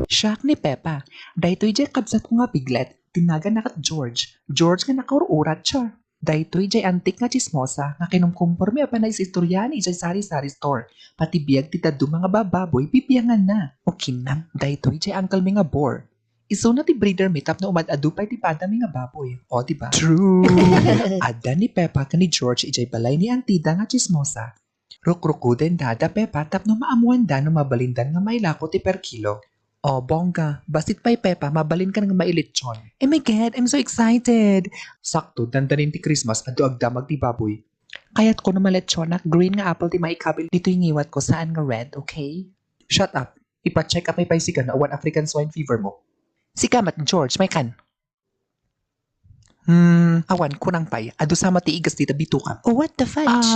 Siyak ni Pepa. Daytoy jay kabsat ko nga biglet. Tinaga na kat George. George nga nakaururat siya. Daytoy jay antik nga chismosa nga kinumkumporme pa na istorya ni jay sari-sari store. Pati biyag titado mga bababoy bibiyangan na. O kinam, daytoy jay uncle mi nga bore. Iso na ti breeder meetup na umad-adupay ti pada mi nga baboy. O diba? True. Ada ni Pepa ka ni George ijay balay ni Antida nga chismosa. Rukrukuden dada Pepa tapno maamuan da no mabalindan nga may lako ti per kilo. Oh, bongga. Basit pa'y Pepa, mabalin ka ng mailitsyon. Oh my God, I'm so excited. Sakto, dandanin ti Christmas, ado agdamag ti baboy. Kaya't ko na malitsyonak, green nga apple ti maikabil dito yung iwat ko, saan nga red, okay? Shut up. Ipa-check up may paisigan na awan African swine fever mo. Sikamat, George, may kan. Awan, kunang pay. Ado sa matiigas dito bituka. Oh, what the fudge?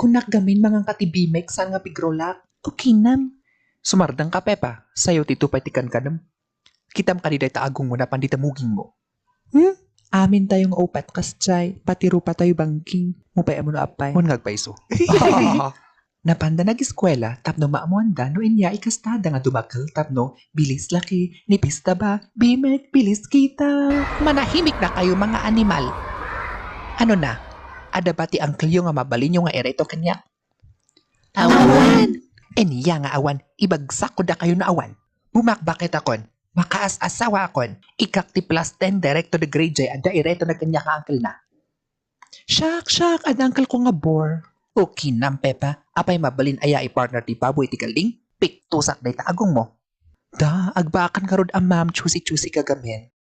Kunak gamin mga katibimek, saan nga pigrolak? Okay, nam. Sumardang ka, Pepa. Sayo tito patikan ka nam. Kitam ka di day taagong mo na panditamuging mo. Amin tayong opat kasjay. Patiro pa tayo bangking. Mupay mo na apay. Mun ngagpaiso. Napanda nag-eskwela, tapno maamuanda no inya ikastada nga dumakal, tapno bilis laki, nipis ba, bimek, bilis kita. Manahimik na kayo mga animal. Ano na? Ada ba ti uncle yung nga mabalin yung nga ereto kanya? Awan! Eniya nga awan, ibagsak ko da kayo na awan. Bumakbakit akon, makaas-asawa akon, ikak ti plus 10 direct to the grade jay, ada ireto na kanya ka uncle na. Shak, ada uncle ko nga bore. Okay nam Pepa, apay mabalin aya i-partner ti baboy ti galing, piktusak day taagong mo. Da, agbakan ka rod ang ma'am, chusi-chusi ka gamin.